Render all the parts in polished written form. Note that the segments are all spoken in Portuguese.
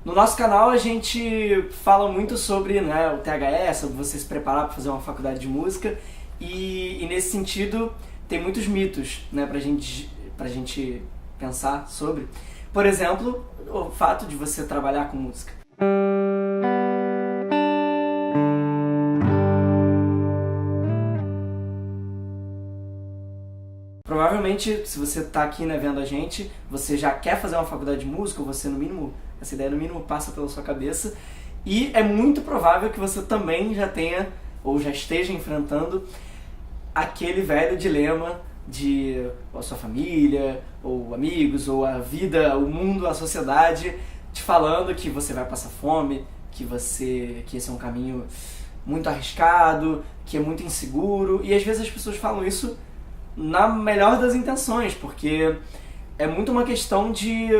No nosso canal a gente fala muito sobre, né, o THE, sobre você se preparar para fazer uma faculdade de música e nesse sentido tem muitos mitos, né, pra gente pensar sobre. Por exemplo, o fato de você trabalhar com música. Provavelmente, se você está aqui, né, vendo a gente, você já quer fazer uma faculdade de música, ou você no mínimo, essa ideia no mínimo passa pela sua cabeça, e é muito provável que você também já tenha, ou já esteja enfrentando, aquele velho dilema de ou a sua família, ou amigos, ou a vida, o mundo, a sociedade, te falando que você vai passar fome, que esse é um caminho muito arriscado, que é muito inseguro, e às vezes as pessoas falam isso na melhor das intenções, porque é muito uma questão de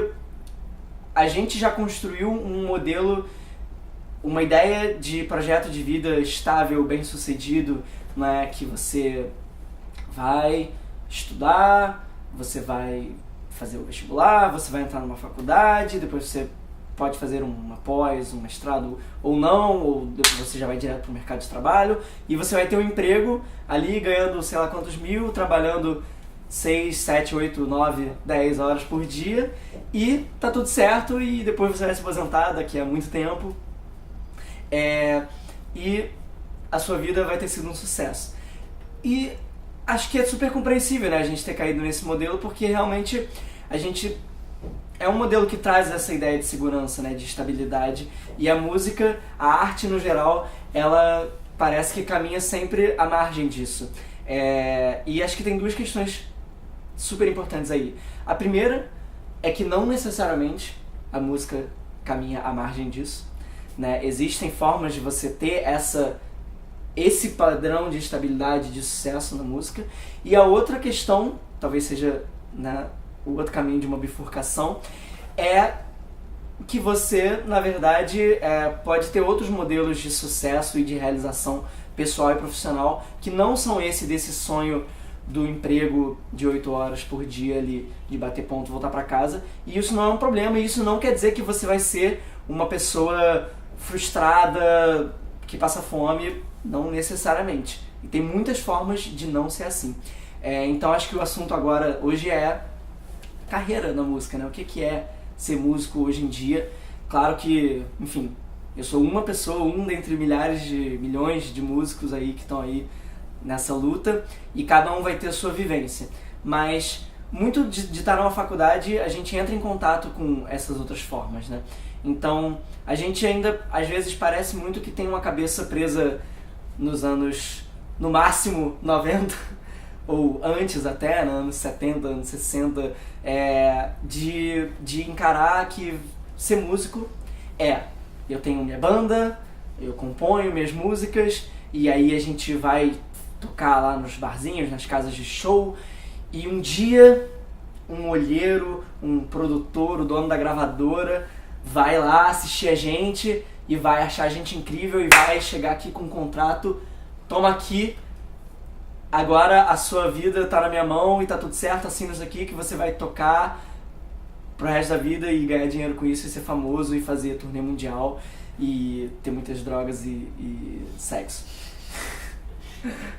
a gente já construiu um modelo, uma ideia de projeto de vida estável, bem-sucedido, né, que você vai estudar, você vai fazer o vestibular, você vai entrar numa faculdade, depois você pode fazer uma pós, um mestrado ou não, ou depois você já vai direto para o mercado de trabalho e você vai ter um emprego ali ganhando sei lá quantos mil, trabalhando 6, 7, 8, 9, 10 horas por dia e tá tudo certo e depois você vai se aposentar daqui a muito tempo e a sua vida vai ter sido um sucesso. E acho que é super compreensível, né, a gente ter caído nesse modelo porque realmente a gente é um modelo que traz essa ideia de segurança, né, de estabilidade, e a música, a arte no geral, ela parece que caminha sempre à margem disso. E acho que tem duas questões super importantes aí. A primeira é que não necessariamente a música caminha à margem disso, né? Existem formas de você ter esse padrão de estabilidade, de sucesso na música. E a outra questão, talvez seja, né, o outro caminho de uma bifurcação, é que você, na verdade, pode ter outros modelos de sucesso e de realização pessoal e profissional que não são desse sonho do emprego de 8 horas por dia ali, de bater ponto e voltar para casa. E isso não é um problema, e isso não quer dizer que você vai ser uma pessoa frustrada, que passa fome, não necessariamente. E tem muitas formas de não ser assim. Então acho que o assunto agora, hoje, é carreira na música, né? O que é ser músico hoje em dia? Claro que, enfim, eu sou uma pessoa, um dentre milhões de músicos aí que estão aí nessa luta e cada um vai ter a sua vivência. Mas muito de estar numa faculdade, a gente entra em contato com essas outras formas, né? Então, a gente ainda, às vezes, parece muito que tem uma cabeça presa nos anos, no máximo, 90, ou antes até, né, anos 70, anos 60, de encarar que ser músico eu tenho minha banda, eu componho minhas músicas, e aí a gente vai tocar lá nos barzinhos, nas casas de show, e um dia um olheiro, um produtor, o dono da gravadora, vai lá assistir a gente e vai achar a gente incrível e vai chegar aqui com um contrato, toma aqui, agora a sua vida tá na minha mão e tá tudo certo, assina isso aqui que você vai tocar pro resto da vida e ganhar dinheiro com isso e ser famoso e fazer turnê mundial e ter muitas drogas e sexo.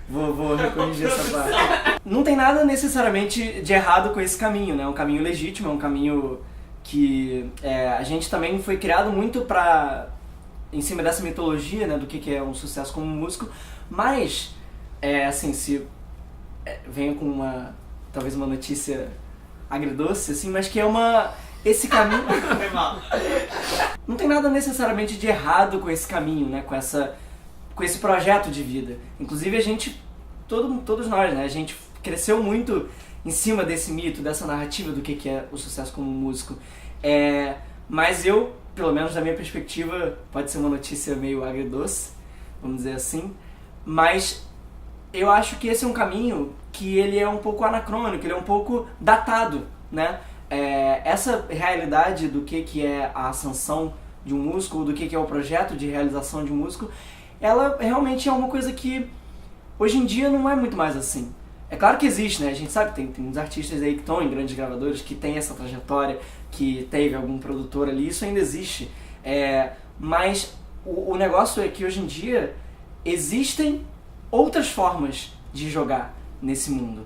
Vou recorrigir essa parte. Não tem nada necessariamente de errado com esse caminho, né? É um caminho legítimo, é um caminho que a gente também foi criado muito em cima dessa mitologia, né? Do que é um sucesso como músico, mas assim, se venho com talvez uma notícia agridoce, assim, mas que esse caminho... Não tem nada necessariamente de errado com esse caminho, né? Com esse projeto de vida. Inclusive a gente, todos nós, né? A gente cresceu muito em cima desse mito, dessa narrativa do que é o sucesso como músico. Mas eu, pelo menos da minha perspectiva, pode ser uma notícia meio agridoce, vamos dizer assim, mas eu acho que esse é um caminho que ele é um pouco anacrônico, ele é um pouco datado, né? Essa realidade do que é a ascensão de um músico, ou do que é o projeto de realização de um músico, ela realmente é uma coisa que hoje em dia não é muito mais assim. É claro que existe, né? A gente sabe, tem uns artistas aí que estão em grandes gravadoras, que tem essa trajetória, que teve algum produtor ali, isso ainda existe. Mas o negócio é que hoje em dia existem outras formas de jogar nesse mundo.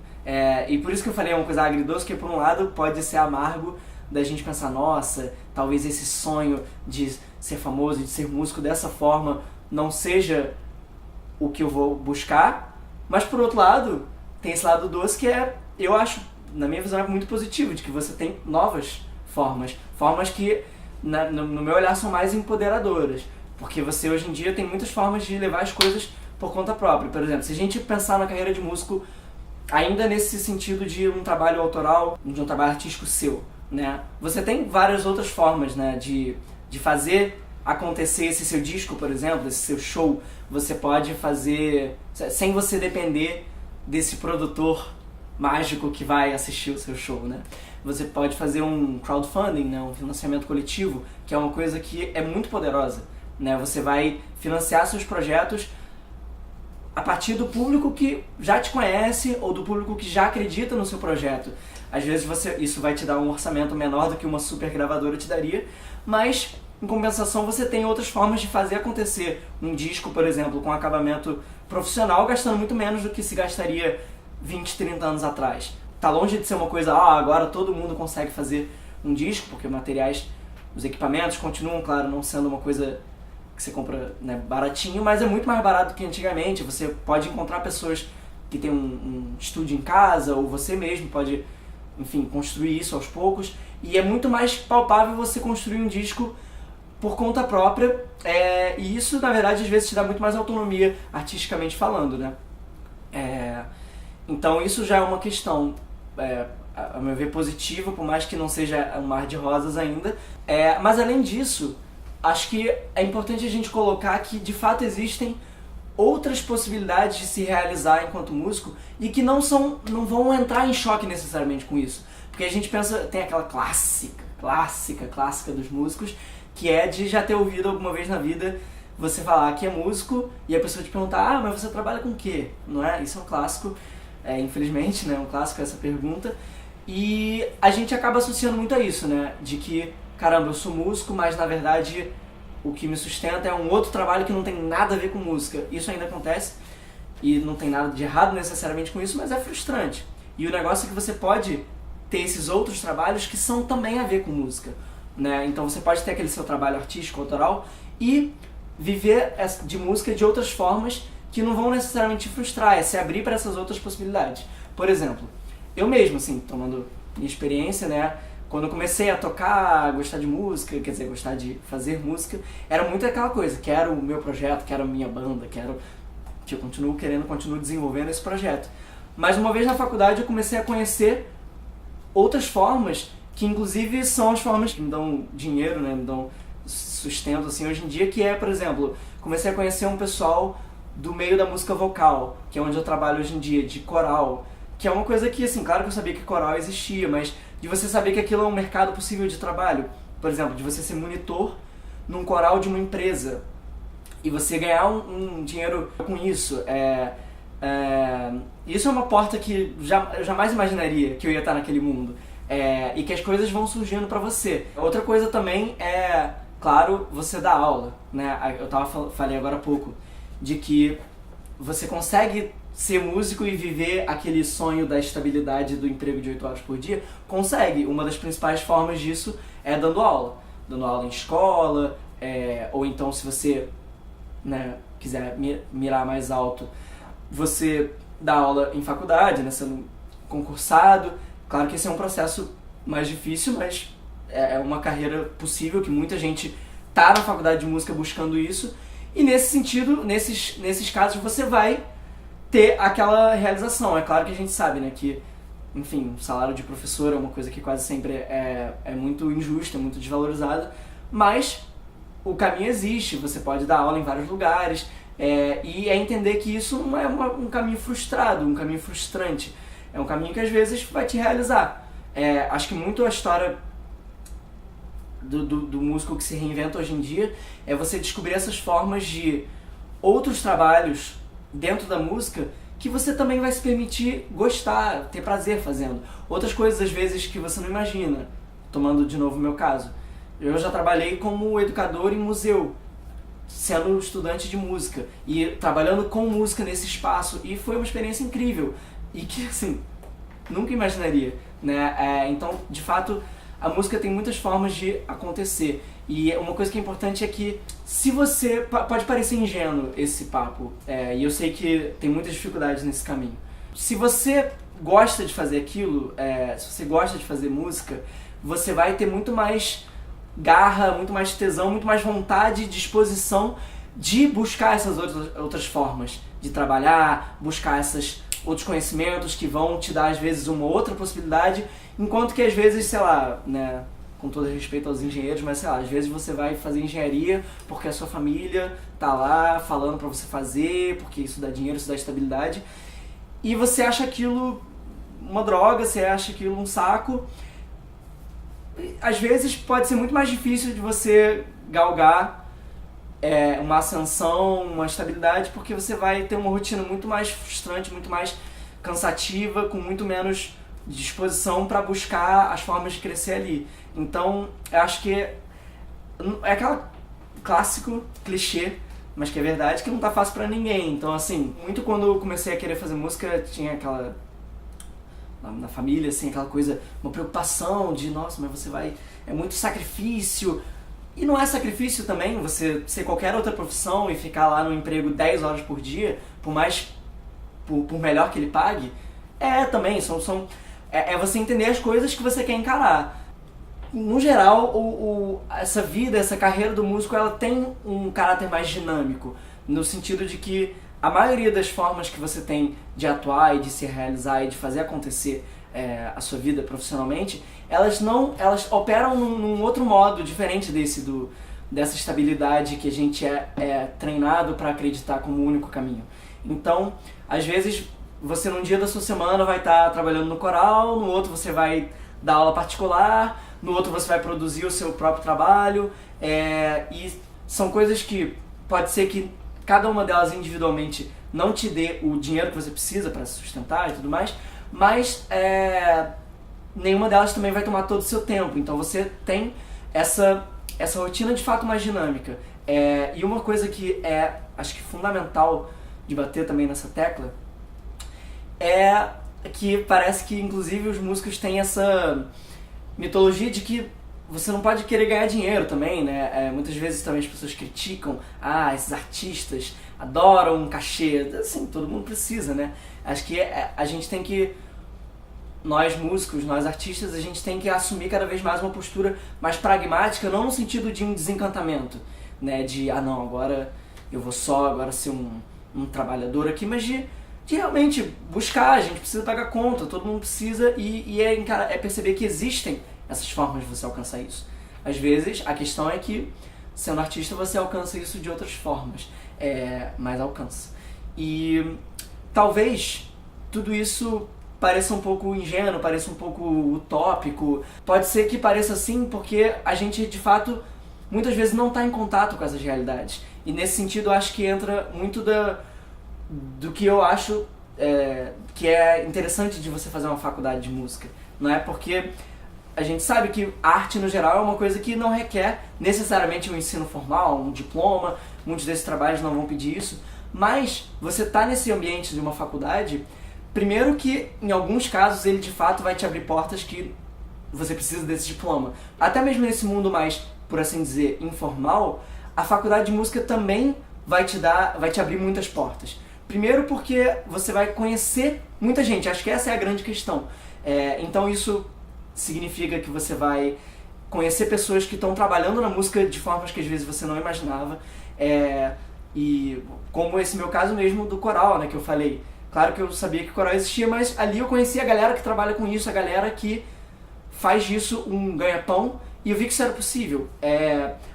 E por isso que eu falei, é uma coisa agridoce, que por um lado pode ser amargo da gente pensar, nossa, talvez esse sonho de ser famoso, de ser músico dessa forma não seja o que eu vou buscar, mas por outro lado, tem esse lado doce que eu acho, na minha visão, é muito positivo, de que você tem novas formas que, no meu olhar, são mais empoderadoras, porque você hoje em dia tem muitas formas de levar as coisas por conta própria. Por exemplo, se a gente pensar na carreira de músico ainda nesse sentido de um trabalho autoral, de um trabalho artístico seu, né? Você tem várias outras formas, né, de fazer acontecer esse seu disco, por exemplo, esse seu show. Você pode fazer sem você depender desse produtor mágico que vai assistir o seu show, né? Você pode fazer um crowdfunding, né, um financiamento coletivo, que é uma coisa que é muito poderosa, né? Você vai financiar seus projetos a partir do público que já te conhece ou do público que já acredita no seu projeto. Às vezes isso vai te dar um orçamento menor do que uma super gravadora te daria, mas em compensação você tem outras formas de fazer acontecer um disco, por exemplo, com acabamento profissional, gastando muito menos do que se gastaria 20, 30 anos atrás. Tá longe de ser uma coisa, agora todo mundo consegue fazer um disco, porque os equipamentos continuam, claro, não sendo uma coisa que você compra, né, baratinho, mas é muito mais barato do que antigamente. Você pode encontrar pessoas que têm um estúdio em casa, ou você mesmo pode, enfim, construir isso aos poucos, e é muito mais palpável você construir um disco por conta própria, e isso, na verdade, às vezes te dá muito mais autonomia, artisticamente falando, né? Então isso já é uma questão, a meu ver, positiva, por mais que não seja um mar de rosas ainda. Mas além disso, acho que é importante a gente colocar que de fato existem outras possibilidades de se realizar enquanto músico e que não vão entrar em choque necessariamente com isso. Porque a gente pensa, tem aquela clássica dos músicos, que é de já ter ouvido alguma vez na vida você falar que é músico e a pessoa te perguntar, mas você trabalha com o quê? Não é? Isso é um clássico, infelizmente, né? Um clássico essa pergunta. E a gente acaba associando muito a isso, né? De que, caramba, eu sou músico, mas na verdade o que me sustenta é um outro trabalho que não tem nada a ver com música. Isso ainda acontece e não tem nada de errado necessariamente com isso, mas é frustrante. E o negócio é que você pode ter esses outros trabalhos que são também a ver com música, né? Então você pode ter aquele seu trabalho artístico, autoral, e viver de música de outras formas que não vão necessariamente te frustrar, se abrir para essas outras possibilidades. Por exemplo, eu mesmo, assim, tomando minha experiência, né? Quando eu comecei a tocar, gostar de música, quer dizer, gostar de fazer música, era muito aquela coisa, quero o meu projeto, quero a minha banda, que eu continuo desenvolvendo esse projeto. Mas uma vez na faculdade eu comecei a conhecer outras formas, que inclusive são as formas que me dão dinheiro, né, me dão sustento assim hoje em dia, que por exemplo, comecei a conhecer um pessoal do meio da música vocal, que é onde eu trabalho hoje em dia, de coral, que é uma coisa que, assim, claro que eu sabia que coral existia, mas de você saber que aquilo é um mercado possível de trabalho. Por exemplo, de você ser monitor num coral de uma empresa e você ganhar um dinheiro com isso. Isso é uma porta que eu jamais imaginaria que eu ia estar naquele mundo. E que as coisas vão surgindo pra você. Outra coisa também claro, você dá aula, né? Falei agora há pouco, de que você consegue ser músico e viver aquele sonho da estabilidade do emprego de 8 horas por dia. Consegue. Uma das principais formas disso é dando aula. Dando aula em escola, ou então se você, né, quiser mirar mais alto, você dá aula em faculdade, né, sendo concursado. Claro que esse é um processo mais difícil, mas é uma carreira possível, que muita gente tá na faculdade de música buscando isso. E nesse sentido, nesses casos, você vai ter aquela realização. É claro que a gente sabe, né, que, enfim, o salário de professor é uma coisa que quase sempre é muito injusta, é muito desvalorizada, mas o caminho existe, você pode dar aula em vários lugares, e entender que isso não é um caminho frustrado, um caminho frustrante, é um caminho que às vezes vai te realizar. Acho que muito a história do músico que se reinventa hoje em dia é você descobrir essas formas de outros trabalhos dentro da música que você também vai se permitir gostar, ter prazer fazendo. Outras coisas, às vezes, que você não imagina. Tomando de novo o meu caso. Eu já trabalhei como educador em museu, sendo estudante de música e trabalhando com música nesse espaço, e foi uma experiência incrível e que, assim, nunca imaginaria, né? Então, de fato, a música tem muitas formas de acontecer, e uma coisa que é importante é que, se você... Pode parecer ingênuo esse papo, e eu sei que tem muitas dificuldades nesse caminho. Se você gosta de fazer aquilo, se você gosta de fazer música, você vai ter muito mais garra, muito mais tesão, muito mais vontade e disposição de buscar essas outras formas de trabalhar, buscar esses outros conhecimentos que vão te dar às vezes uma outra possibilidade, enquanto que às vezes, sei lá, né, com todo respeito aos engenheiros, mas sei lá, às vezes você vai fazer engenharia porque a sua família tá lá falando pra você fazer, porque isso dá dinheiro, isso dá estabilidade, e você acha aquilo uma droga, você acha aquilo um saco. Às vezes pode ser muito mais difícil de você galgar uma ascensão, uma estabilidade, porque você vai ter uma rotina muito mais frustrante, muito mais cansativa, com muito menos disposição para buscar as formas de crescer ali. Então, eu acho que é aquela clássico clichê, mas que é verdade, que não tá fácil pra ninguém. Então, assim, muito quando eu comecei a querer fazer música, tinha aquela... na família, assim, aquela coisa, uma preocupação de, nossa, mas você vai... é muito sacrifício. E não é sacrifício também você ser qualquer outra profissão e ficar lá no emprego 10 horas por dia, por melhor que ele pague. Também, é você entender as coisas que você quer encarar. No geral, essa vida, essa carreira do músico, ela tem um caráter mais dinâmico, no sentido de que a maioria das formas que você tem de atuar e de se realizar e de fazer acontecer a sua vida profissionalmente, elas operam num outro modo, diferente dessa estabilidade que a gente é treinado para acreditar como o único caminho. Então, às vezes, você num dia da sua semana vai estar trabalhando no coral, no outro você vai dar aula particular, no outro você vai produzir o seu próprio trabalho, e são coisas que pode ser que cada uma delas individualmente não te dê o dinheiro que você precisa para se sustentar e tudo mais, mas nenhuma delas também vai tomar todo o seu tempo. Então você tem essa rotina de fato mais dinâmica. E uma coisa que acho que fundamental de bater também nessa tecla é que parece que inclusive os músicos têm essa mitologia de que você não pode querer ganhar dinheiro também, né? Muitas vezes também as pessoas criticam, esses artistas adoram um cachê. Assim, todo mundo precisa, né? Acho que a gente tem que, nós músicos, nós artistas, a gente tem que assumir cada vez mais uma postura mais pragmática, não no sentido de um desencantamento, né? De, não, agora eu vou só agora ser um trabalhador aqui, mas de realmente buscar, a gente precisa pagar conta, todo mundo precisa, e é perceber que existem essas formas de você alcançar isso. Às vezes, a questão é que, sendo artista, você alcança isso de outras formas, mas alcança. E talvez tudo isso pareça um pouco ingênuo, pareça um pouco utópico. Pode ser que pareça assim porque a gente, de fato, muitas vezes não está em contato com essas realidades. E nesse sentido, eu acho que entra muito do que eu acho que é interessante de você fazer uma faculdade de música. Não é porque a gente sabe que arte, no geral, é uma coisa que não requer necessariamente um ensino formal, um diploma. Muitos desses trabalhos não vão pedir isso. Mas você tá nesse ambiente de uma faculdade, primeiro que, em alguns casos, ele de fato vai te abrir portas que você precisa desse diploma. Até mesmo nesse mundo mais, por assim dizer, informal, a faculdade de música também vai te abrir muitas portas. Primeiro porque você vai conhecer muita gente, acho que essa é a grande questão. Então isso significa que você vai conhecer pessoas que estão trabalhando na música de formas que às vezes você não imaginava. E como esse meu caso mesmo do coral, né, que eu falei. Claro que eu sabia que o coral existia, mas ali eu conheci a galera que trabalha com isso, a galera que faz disso um ganha-pão, e eu vi que isso era possível.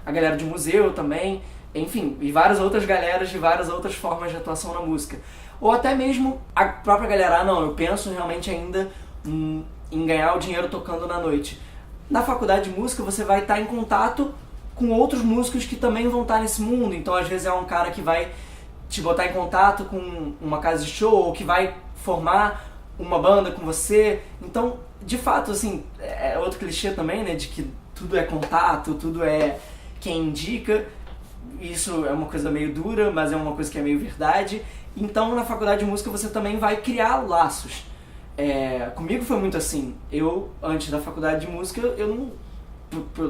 A galera de museu também, enfim, e várias outras galeras de várias outras formas de atuação na música. Ou até mesmo a própria galera, eu penso realmente ainda em ganhar o dinheiro tocando na noite. Na faculdade de música você vai estar em contato com outros músicos que também vão estar nesse mundo, então às vezes é um cara que vai te botar em contato com uma casa de show, ou que vai formar uma banda com você. Então, de fato, assim, é outro clichê também, né, de que tudo é contato, tudo é quem indica. Isso é uma coisa meio dura, mas é uma coisa que é meio verdade. Então, na faculdade de música, você também vai criar laços. Comigo foi muito assim. Eu, antes da faculdade de música, eu não...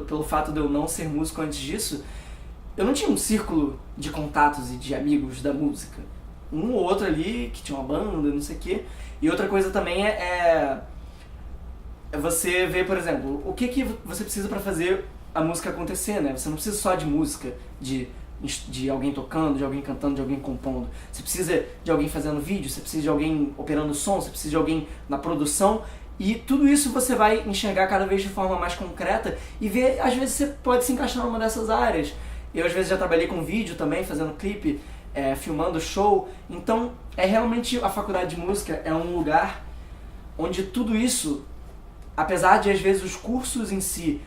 Pelo fato de eu não ser músico antes disso, eu não tinha um círculo de contatos e de amigos da música. Um ou outro ali que tinha uma banda, não sei o quê. E outra coisa também é você ver, por exemplo, o que você precisa para fazer a música acontecer, né? Você não precisa só de música, de alguém tocando, de alguém cantando, de alguém compondo. Você precisa de alguém fazendo vídeo, você precisa de alguém operando som, você precisa de alguém na produção. E tudo isso você vai enxergar cada vez de forma mais concreta e ver, às vezes você pode se encaixar numa dessas áreas. Eu às vezes já trabalhei com vídeo também, fazendo clipe, filmando show. Então, realmente a faculdade de música é um lugar onde tudo isso, apesar de às vezes os cursos em si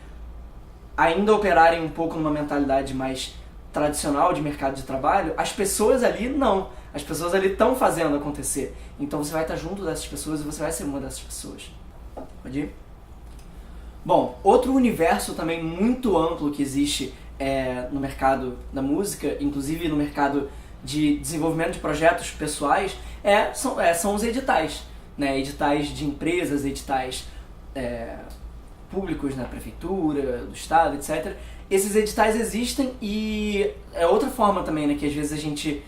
ainda operarem um pouco numa mentalidade mais tradicional de mercado de trabalho, as pessoas ali não. As pessoas ali estão fazendo acontecer. Então você vai estar junto dessas pessoas e você vai ser uma dessas pessoas. Pode ir? Bom, outro universo também muito amplo que existe no mercado da música, inclusive no mercado de desenvolvimento de projetos pessoais, são os editais. Né? Editais de empresas, editais públicos na prefeitura, do estado, etc. Esses editais existem e é outra forma também, né, que às vezes a gente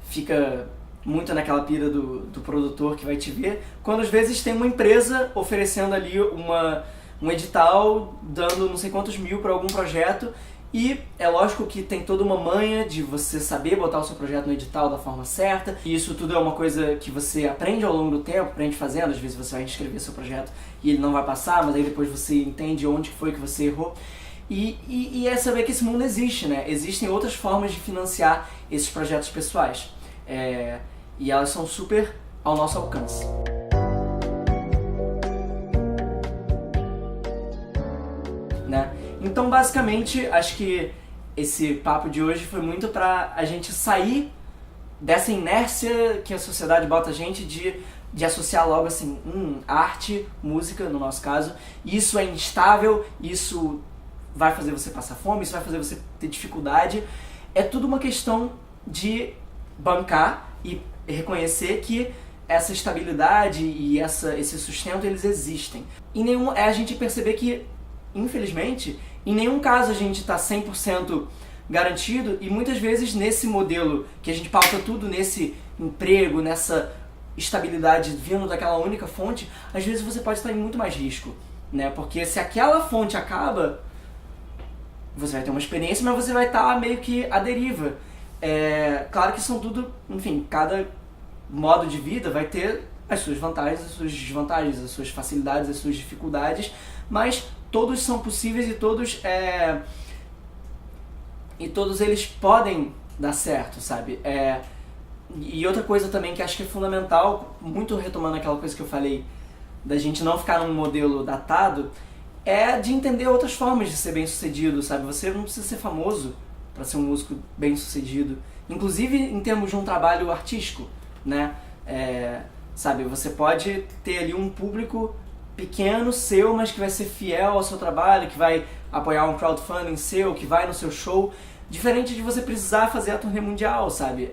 fica muito naquela pira do produtor que vai te ver, quando às vezes tem uma empresa oferecendo ali um edital, dando não sei quantos mil para algum projeto, e é lógico que tem toda uma manha de você saber botar o seu projeto no edital da forma certa, e isso tudo é uma coisa que você aprende ao longo do tempo, aprende fazendo. Às vezes você vai inscrever seu projeto e ele não vai passar, mas aí depois você entende onde foi que você errou. E é saber que esse mundo existe, né? Existem outras formas de financiar esses projetos pessoais. E elas são super ao nosso alcance. Né? Então, basicamente, acho que esse papo de hoje foi muito pra a gente sair dessa inércia que a sociedade bota a gente de associar logo assim, arte, música, no nosso caso, isso é instável, isso vai fazer você passar fome, isso vai fazer você ter dificuldade. É tudo uma questão de bancar e reconhecer que essa estabilidade e esse sustento, eles existem. É a gente perceber que, infelizmente, em nenhum caso a gente está 100% garantido, e muitas vezes nesse modelo que a gente pauta tudo nesse emprego, nessa estabilidade vindo daquela única fonte, às vezes você pode estar em muito mais risco, né? Porque se aquela fonte acaba, você vai ter uma experiência, mas você vai estar meio que à deriva. Claro que são tudo, enfim, cada modo de vida vai ter as suas vantagens, as suas desvantagens, as suas facilidades, as suas dificuldades, mas todos são possíveis e todos eles podem dar certo, sabe? E outra coisa também que acho que é fundamental, muito retomando aquela coisa que eu falei, da gente não ficar num modelo datado, é de entender outras formas de ser bem sucedido, sabe? Você não precisa ser famoso para ser um músico bem sucedido, inclusive em termos de um trabalho artístico, né? Sabe, você pode ter ali um público pequeno seu, mas que vai ser fiel ao seu trabalho, que vai apoiar um crowdfunding seu, que vai no seu show, diferente de você precisar fazer a turnê mundial, sabe?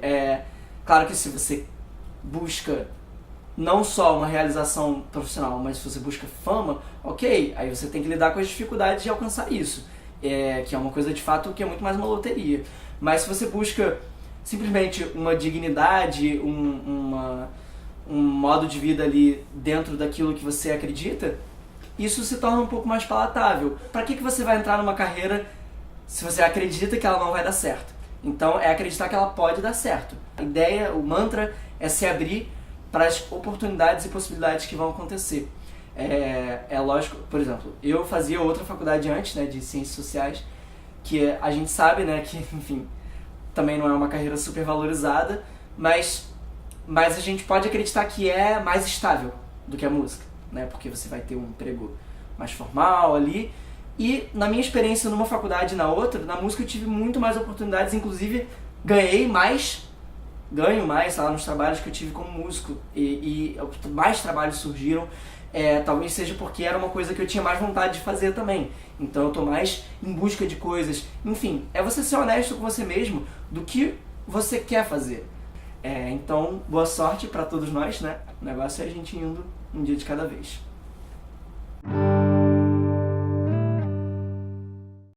Claro que se você busca não só uma realização profissional, mas se você busca fama, ok, aí você tem que lidar com as dificuldades de alcançar isso, que é uma coisa de fato que é muito mais uma loteria. Mas se você busca simplesmente uma dignidade, um modo de vida ali dentro daquilo que você acredita, isso se torna um pouco mais palatável. Para que você vai entrar numa carreira se você acredita que ela não vai dar certo? Então é acreditar que ela pode dar certo. A ideia, o mantra é se abrir para as oportunidades e possibilidades que vão acontecer. É lógico, por exemplo, eu fazia outra faculdade antes, né, de Ciências Sociais, que a gente sabe, né, que, enfim, também não é uma carreira super valorizada, mas a gente pode acreditar que é mais estável do que a música, né, porque você vai ter um emprego mais formal ali. E na minha experiência numa faculdade e na outra, na música eu tive muito mais oportunidades, inclusive ganho mais, sei lá, nos trabalhos que eu tive como músico, e mais trabalhos surgiram. Talvez seja porque era uma coisa que eu tinha mais vontade de fazer também. Então eu tô mais em busca de coisas. Enfim, é você ser honesto com você mesmo do que você quer fazer. Então, boa sorte pra todos nós, né? O negócio é a gente indo um dia de cada vez.